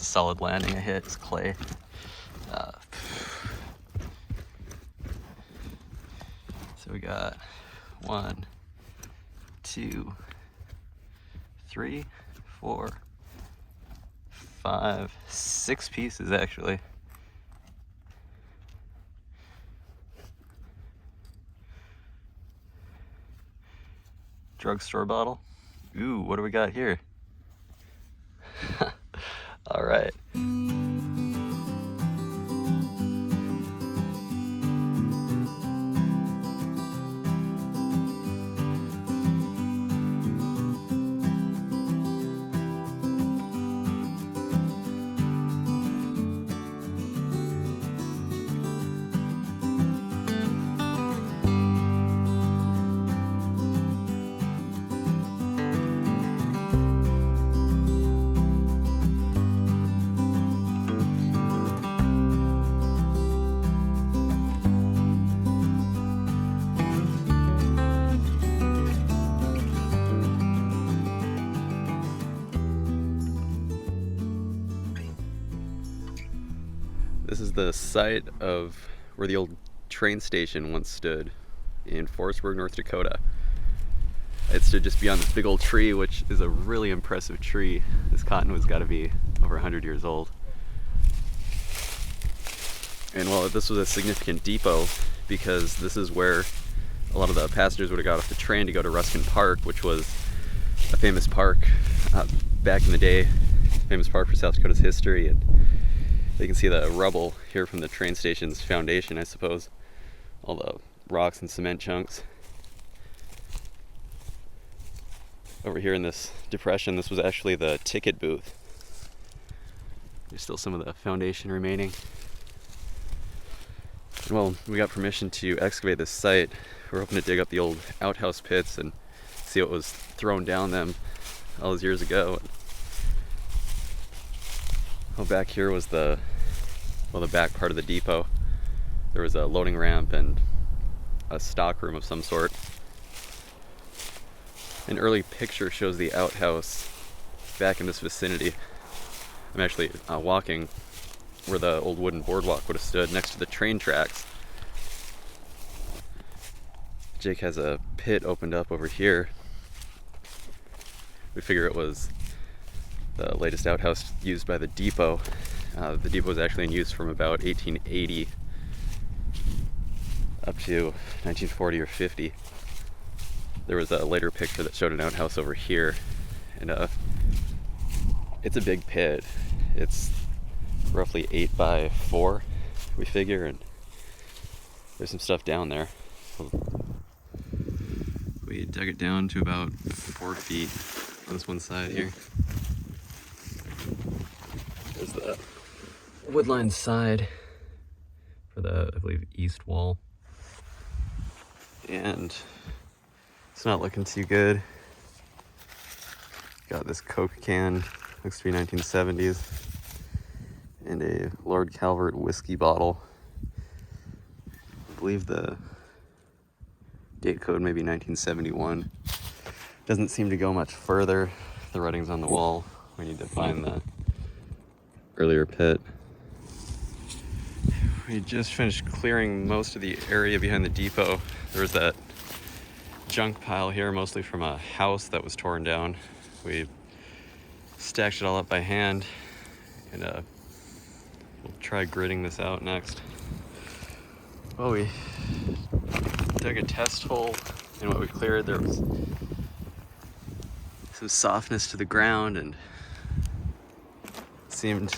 solid landing I hit. It's clay. So we got 1, 2, 3, 4, 5, 6 pieces actually. Drugstore bottle. Ooh, what do we got here? All right. This is the site of where the old train station once stood in Forestburg, North Dakota. It stood just beyond this big old tree, which is a really impressive tree. This cottonwood's got to be over 100 years old. And well, this was a significant depot because this is where a lot of the passengers would have got off the train to go to Ruskin Park, which was a famous park back in the day, famous park for South Dakota's history. And you can see the rubble here from the train station's foundation, I suppose. All the rocks and cement chunks. Over here in this depression, this was actually the ticket booth. There's still some of the foundation remaining. Well, we got permission to excavate this site. We're hoping to dig up the old outhouse pits and see what was thrown down them all those years ago. Oh, back here was the back part of the depot. There was a loading ramp and a stock room of some sort. An early picture shows the outhouse back in this vicinity. I'm actually walking where the old wooden boardwalk would have stood next to the train tracks. Jake has a pit opened up over here. We figure it was the latest outhouse used by the depot. The depot was actually in use from about 1880 up to 1940 or 50. There was a later picture that showed an outhouse over here, and it's a big pit. It's roughly 8 by 4, we figure, and there's some stuff down there. We dug it down to about 4 feet on this one side here. There's the woodline side for the, I believe, east wall. And it's not looking too good. Got this Coke can, looks to be 1970s, and a Lord Calvert whiskey bottle. I believe the date code may be 1971. Doesn't seem to go much further. The writing's on the wall. We need to find the earlier pit. We just finished clearing most of the area behind the depot. There was that junk pile here, mostly from a house that was torn down. We stacked it all up by hand, and we'll try gridding this out next. Well, we dug a test hole in what we cleared. There was some softness to the ground, and it seemed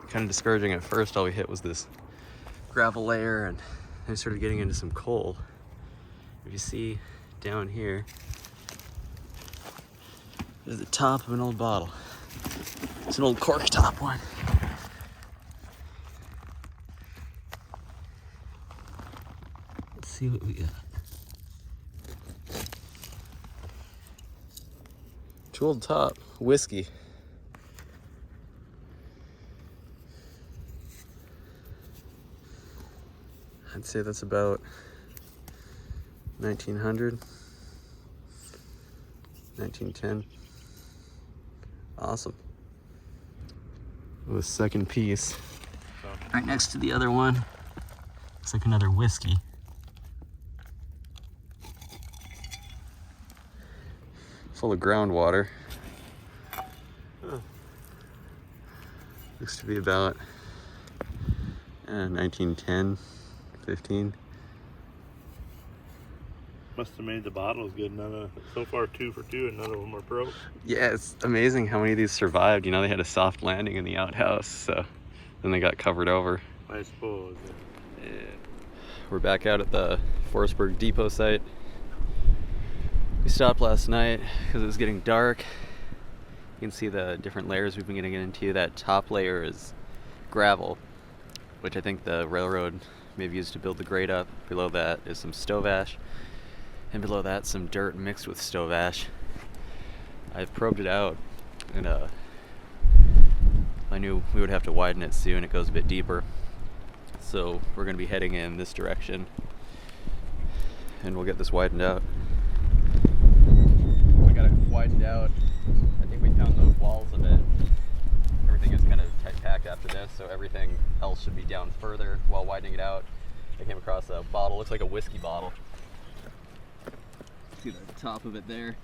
kind of discouraging at first. All we hit was this gravel layer, and then we started getting into some coal. If you see down here, there's the top of an old bottle. It's an old cork top one. Let's see what we got. Jeweled top, whiskey. I'd say that's about 1900, 1910. Awesome. The second piece. Right next to the other one. Looks like another whiskey. Full of groundwater. Looks to be about 1910, 15. Must have made the bottles good. So far 2 for 2 and none of them are broke. Yeah, it's amazing how many of these survived. You know, they had a soft landing in the outhouse, so then they got covered over. I suppose. Yeah. We're back out at the Forestburg depot site. We stopped last night because it was getting dark. You can see the different layers we've been getting into. That top layer is gravel, which I think the railroad maybe used to build the grade up. Below that is some stove ash. And below that, some dirt mixed with stove ash. I've probed it out, and I knew we would have to widen it soon. It goes a bit deeper. So we're going to be heading in this direction, and we'll get this widened out. We got it widened out. I think we found the walls of it. Everything is kind of tight-packed after this, so everything else should be down further while widening it out. I came across a bottle, looks like a whiskey bottle. See the top of it there?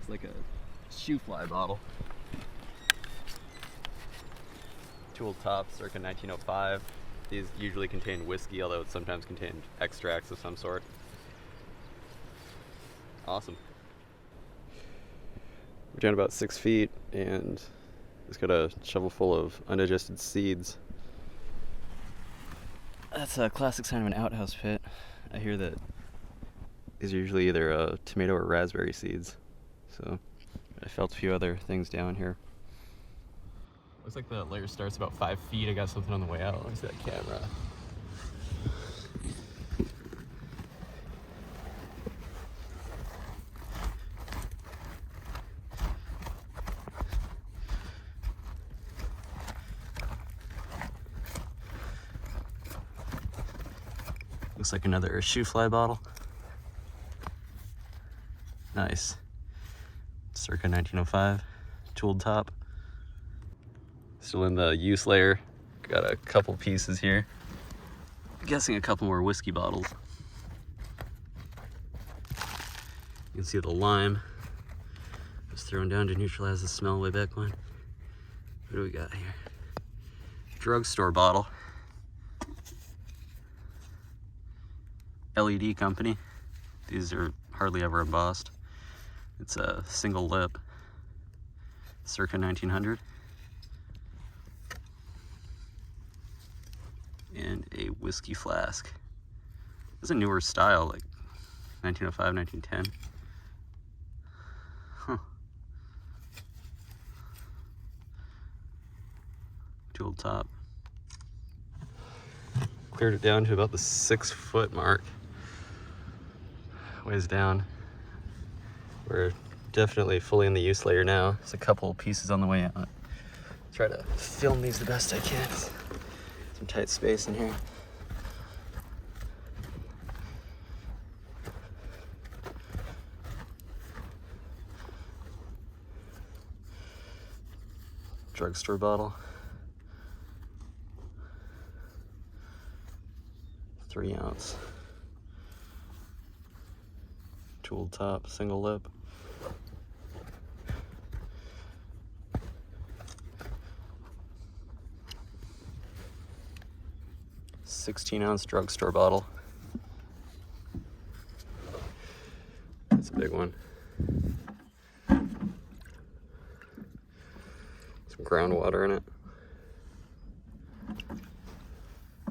It's like a shoe fly bottle. Tool top, circa 1905. These usually contain whiskey, although it sometimes contained extracts of some sort. Awesome. We're down about 6 feet, and it's got a shovel full of undigested seeds. That's a classic sign of an outhouse pit. I hear that these are usually either tomato or raspberry seeds. So I felt a few other things down here. Looks like the layer starts about 5 feet. I got something on the way out. Let me see that camera. Looks like another shoe fly bottle. Nice. Circa 1905. Tooled top. Still in the use layer. Got a couple pieces here. I'm guessing a couple more whiskey bottles. You can see the lime just thrown down to neutralize the smell way back when. What do we got here? Drugstore bottle. LED company. These are hardly ever embossed. It's a single lip, circa 1900. And a whiskey flask. It's a newer style, like 1905, 1910. Huh. Tooled top. Cleared it down to about the 6 foot mark. Ways down. We're definitely fully in the use layer now. There's a couple pieces on the way out. Try to film these the best I can. Some tight space in here. Drugstore bottle. 3 ounce. Tooled top, single lip. .16-ounce drugstore bottle. That's a big one. Some groundwater in it.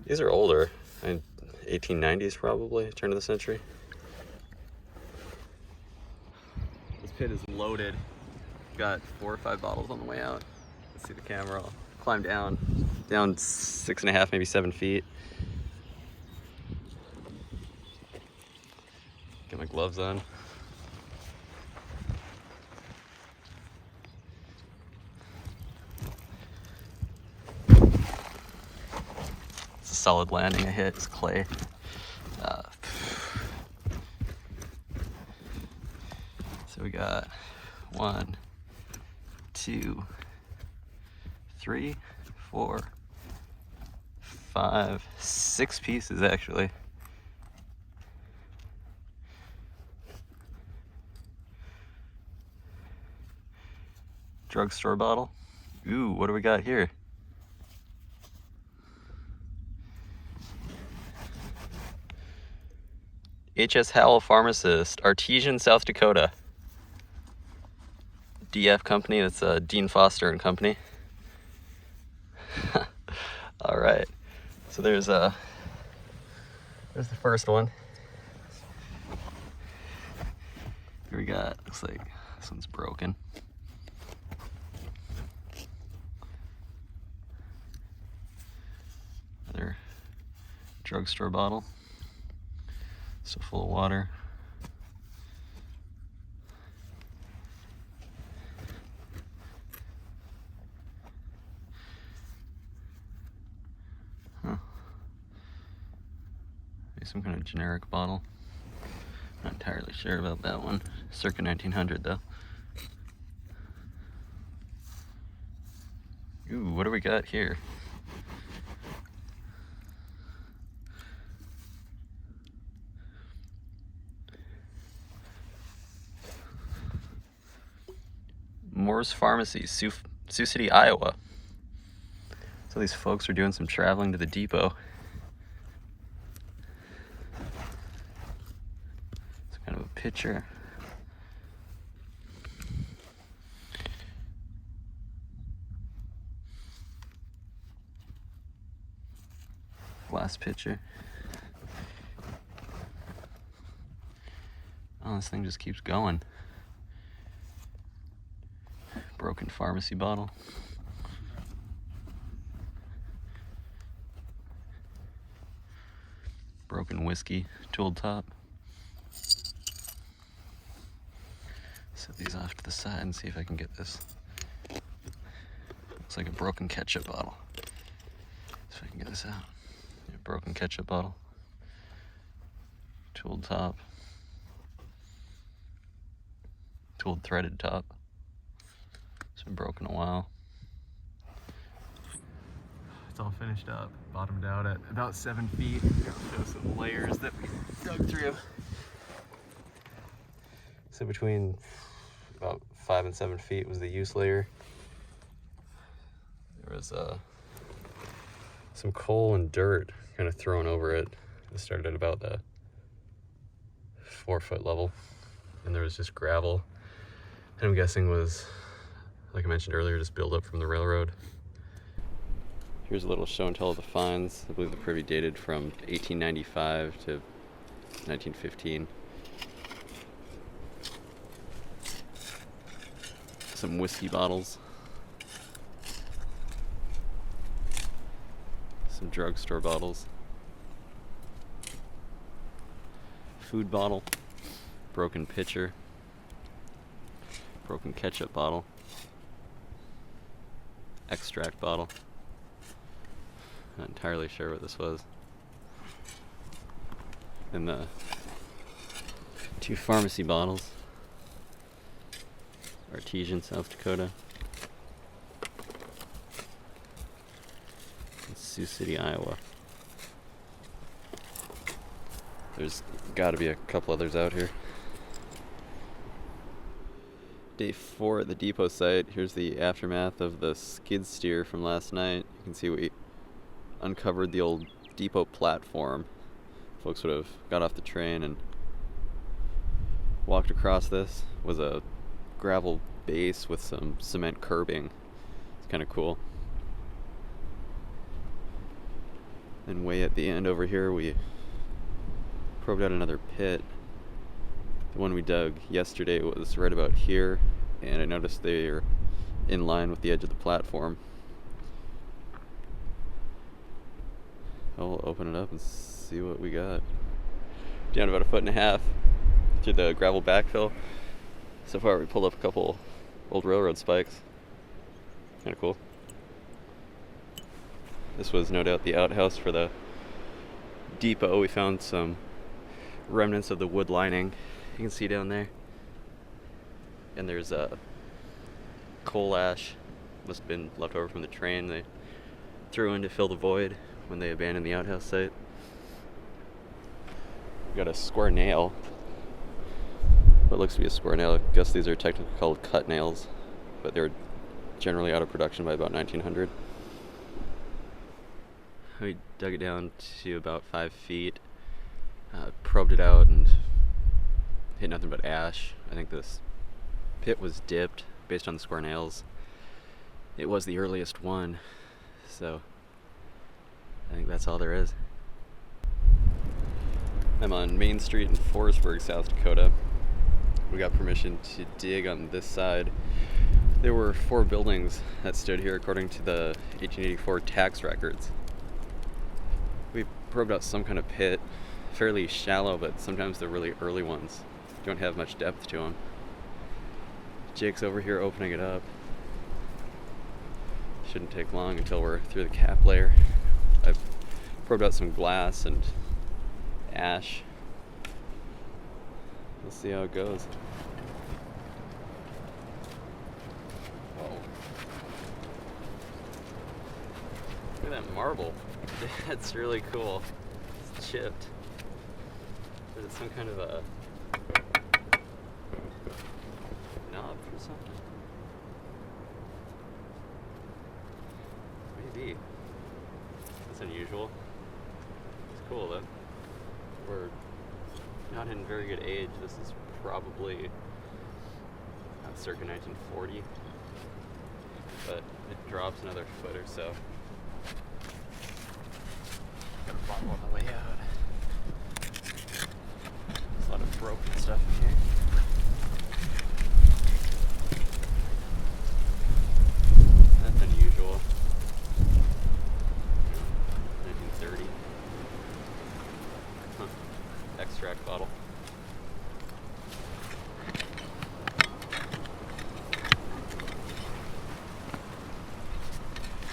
These are older. 1890s probably, turn of the century. This pit is loaded. Got 4 or 5 bottles on the way out. Let's see the camera. I'll climb down 6.5, maybe 7 feet. Get my gloves on. It's a solid landing I hit. It's clay. So we got 1, 2, 3, 4, 5, 6 pieces actually. Drugstore bottle. Ooh, what do we got here? H.S. Howell Pharmacist, Artesian, South Dakota. DF company, that's Dean Foster and Company. All right, so there's the first one. Here we got, looks like this one's broken. Another drugstore bottle, still full of water. Some kind of generic bottle. Not entirely sure about that one. Circa 1900 though. Ooh, what do we got here? Moore's Pharmacy, Sioux City, Iowa. So these folks are doing some traveling to the depot. Kind of a picture. Last picture. Oh, this thing just keeps going. Broken pharmacy bottle. Broken whiskey, tooled top. Set these off to the side and see if I can get this. Looks like a broken ketchup bottle. See if I can get this out. Yeah, broken ketchup bottle. Tooled top. Tooled threaded top. It's been broken a while. It's all finished up. Bottomed out at about 7 feet. I'll show some layers that we dug through. So between about 5 and 7 feet was the use layer. There was some coal and dirt kind of thrown over it. It started at about the 4 foot level, and there was just gravel. And I'm guessing was, like I mentioned earlier, just build up from the railroad. Here's a little show and tell of the finds. I believe the privy dated from 1895 to 1915. Some whiskey bottles. Some drugstore bottles. Food bottle. Broken pitcher. Broken ketchup bottle. Extract bottle. Not entirely sure what this was. And the 2 pharmacy bottles. Artesian, South Dakota. And Sioux City, Iowa. There's got to be a couple others out here. Day 4 at the depot site. Here's the aftermath of the skid steer from last night. You can see we uncovered the old depot platform. Folks would have got off the train and walked across this. It was a gravel base with some cement curbing. It's kind of cool. And way at the end over here we probed out another pit. The one we dug yesterday was right about here, and I noticed they are in line with the edge of the platform. I'll open it up and see what we got. Down about 1.5 feet through the gravel backfill. So far we pulled up a couple old railroad spikes. Kind of cool. This was no doubt the outhouse for the depot. We found some remnants of the wood lining. You can see down there. And there's coal ash Must have been left over from the train they threw in to fill the void when they abandoned the outhouse site. We got a square nail. What looks to be a square nail. I guess these are technically called cut nails, but they're generally out of production by about 1900. We dug it down to about 5 feet, probed it out, and hit nothing but ash. I think this pit was dipped based on the square nails. It was the earliest one, so I think that's all there is. I'm on Main Street in Forestburg, South Dakota. We got permission to dig on this side. There were 4 buildings that stood here according to the 1884 tax records. We probed out some kind of pit, fairly shallow, but sometimes the really early ones don't have much depth to them. Jake's over here opening it up. Shouldn't take long until we're through the cap layer. I've probed out some glass and ash. We'll see how it goes. Whoa. Look at that marble. That's really cool. It's chipped. Is it some kind of a knob or something? Maybe. That's unusual. It's cool though. We're not in very good age. This is probably circa 1940, but it drops another foot or so. Got a bottle on the way out. There's a lot of broken stuff in here. That's unusual. 1930. Huh. Extract bottle.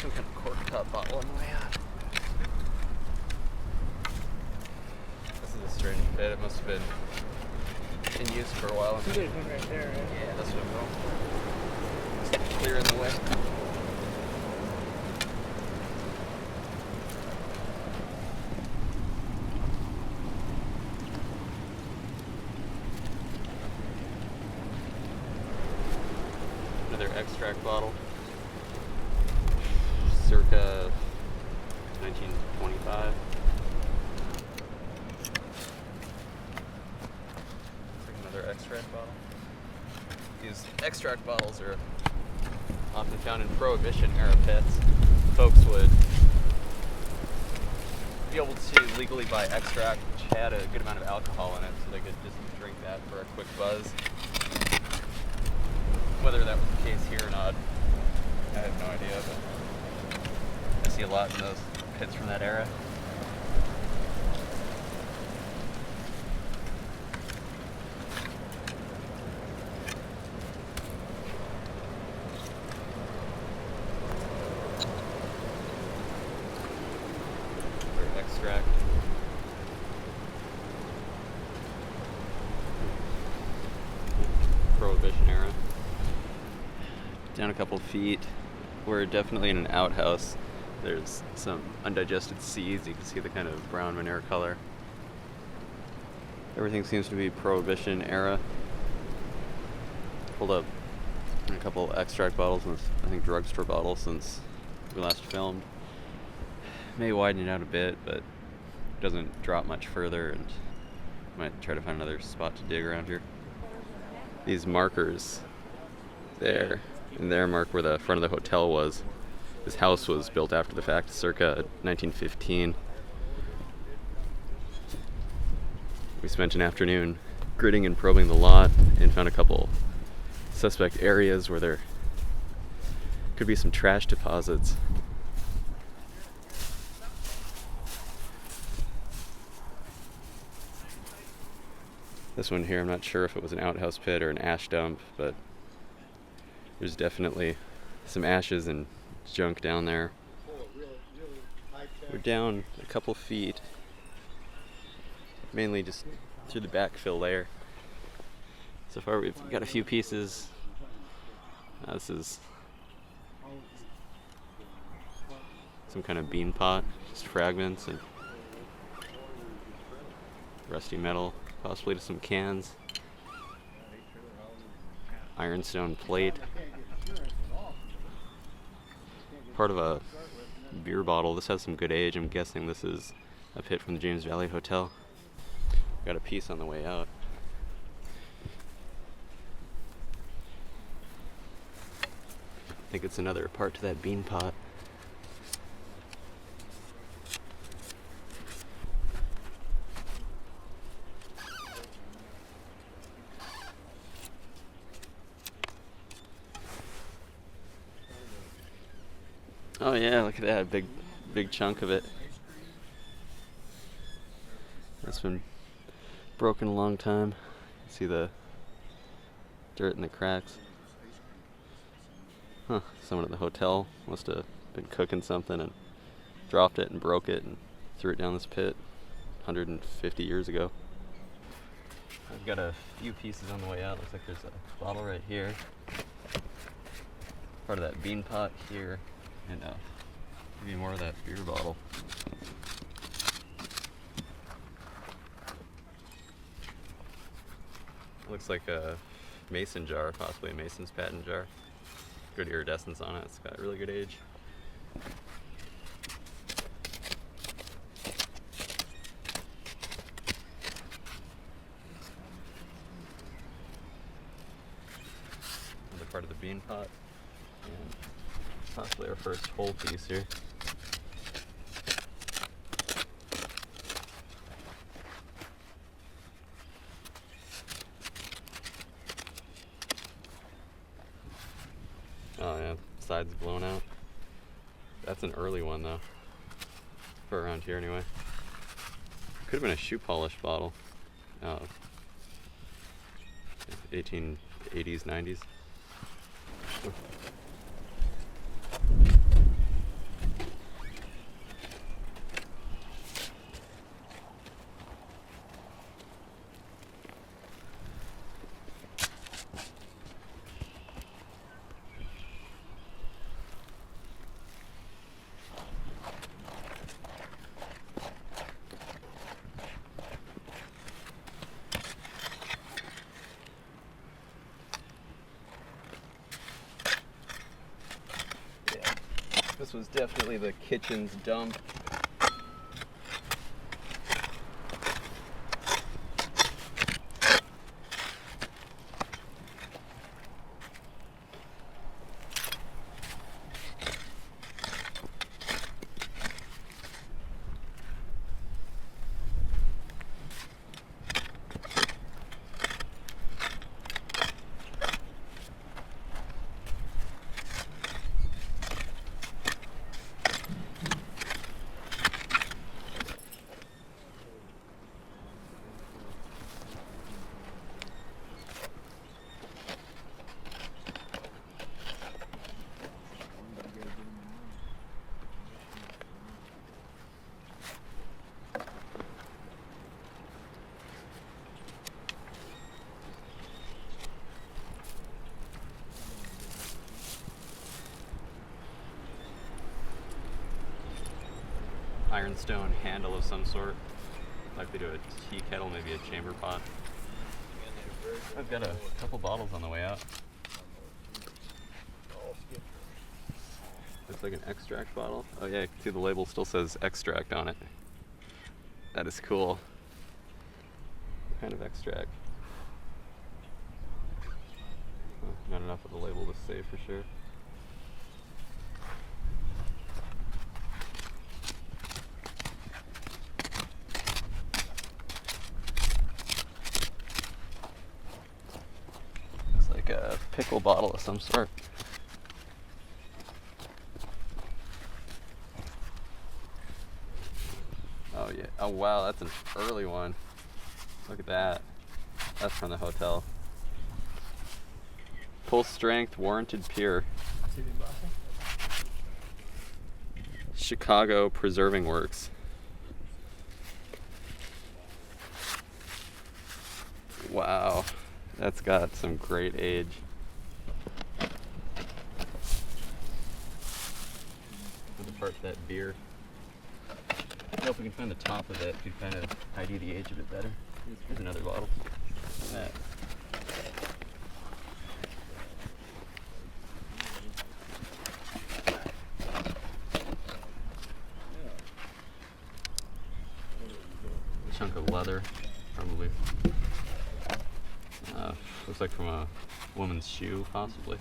Some kind of cork top bottle on the way out. This is a strange pit. It must have been in use for a while. You did one right there, right? Yeah, that's what I'm going. Just clearing the way. Another extract bottle. Circa 1925. Another extract bottle. These extract bottles are often found in Prohibition era pits. Folks would be able to legally buy extract, which had a good amount of alcohol in it, so they could just drink that for a quick buzz. Whether that was the case here or not, I have no idea, but I see a lot in those pits from that era. Or extract. Prohibition era. Down a couple feet. We're definitely in an outhouse. There's some undigested seeds. You can see the kind of brown manure color. Everything seems to be Prohibition era. Pulled up a couple extract bottles and I think drugstore bottles since we last filmed. May widen it out a bit, but it doesn't drop much further, and might try to find another spot to dig around here. These markers there, and there mark where the front of the hotel was. This house was built after the fact, circa 1915. We spent an afternoon gritting and probing the lot and found a couple suspect areas where there could be some trash deposits. This one here, I'm not sure if it was an outhouse pit or an ash dump, but there's definitely some ashes and junk down there. We're down a couple feet, mainly just through the backfill layer. So far we've got a few pieces. This is Some kind of bean pot, just fragments and rusty metal, possibly to some cans. Ironstone plate. Part of a beer bottle. This has some good age. I'm guessing this is a pit from the James Valley Hotel. Got a piece on the way out. I think it's another part to that bean pot. Oh yeah, look at that big chunk of it. That's been broken a long time. See the dirt in the cracks. Huh, someone at the hotel must have been cooking something and dropped it and broke it and threw it down this pit 150 years ago. I've got a few pieces on the way out. Looks like there's a bottle right here. Part of that bean pot here. And maybe more of that beer bottle. Looks like a mason jar, possibly a mason's patent jar. Good iridescence on it. It's got really good age. Another part of the bean pot. And possibly our first whole piece here. Oh yeah, side's blown out. That's an early one though. For around here anyway. Could have been a shoe polish bottle. 1880s, 90s. This was definitely the kitchen's dump. Ironstone handle of some sort, likely to a tea kettle, maybe a chamber pot. I've got a couple bottles on the way out. Looks like an extract bottle. Oh yeah, you can see the label still says extract on it. That is cool. What kind of extract? Well, not enough of the label to say for sure. A pickle bottle of some sort. Oh yeah. Oh wow, that's an early one. Look at that. That's from the hotel. Full strength, warranted pure. Chicago Preserving Works. Wow. That's got some great age. apart that beer. I don't know if we can find the top of it to kind of ID the age of it better. Here's another bottle. That. Chunk of leather, probably. Looks like from a woman's shoe, possibly.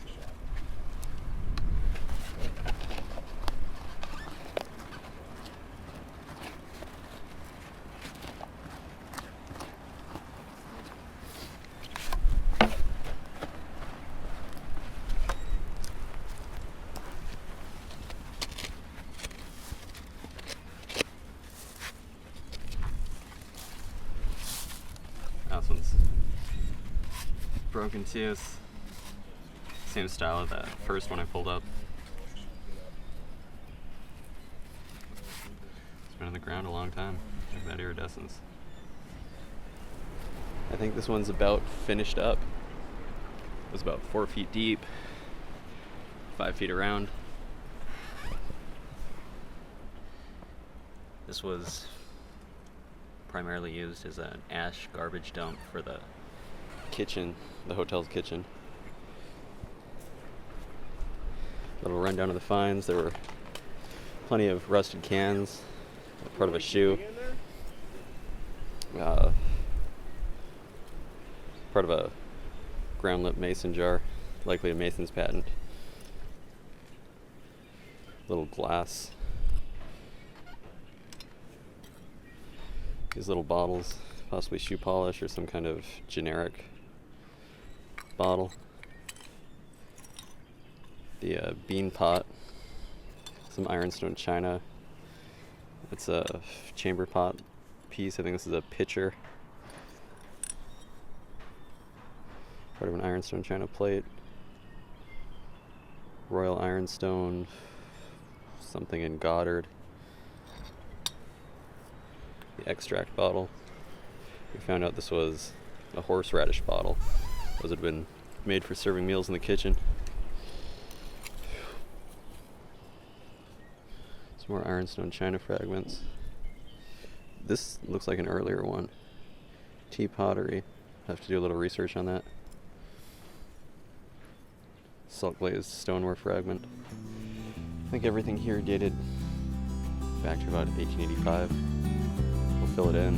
This one's broken too. It's same style of that first one I pulled up. It's been on the ground a long time. Look at that iridescence. I think this one's about finished up. It was about 4 feet deep, 5 feet around. This was primarily used as an ash garbage dump for the kitchen, the hotel's kitchen. Little rundown of the finds. There were plenty of rusted cans, part of a shoe, part of a ground lip mason jar, likely a mason's patent. Little glass. These little bottles, possibly shoe polish or some kind of generic bottle. The bean pot, some ironstone china. It's a chamber pot piece. I think this is a pitcher. Part of an ironstone china plate. Royal ironstone, something in Goddard. The extract bottle. We found out this was a horseradish bottle. Those had been made for serving meals in the kitchen. Some more ironstone china fragments. This looks like an earlier one. Tea pottery. Have to do a little research on that. Salt glazed stoneware fragment. I think everything here dated back to about 1885. We'll fill it in.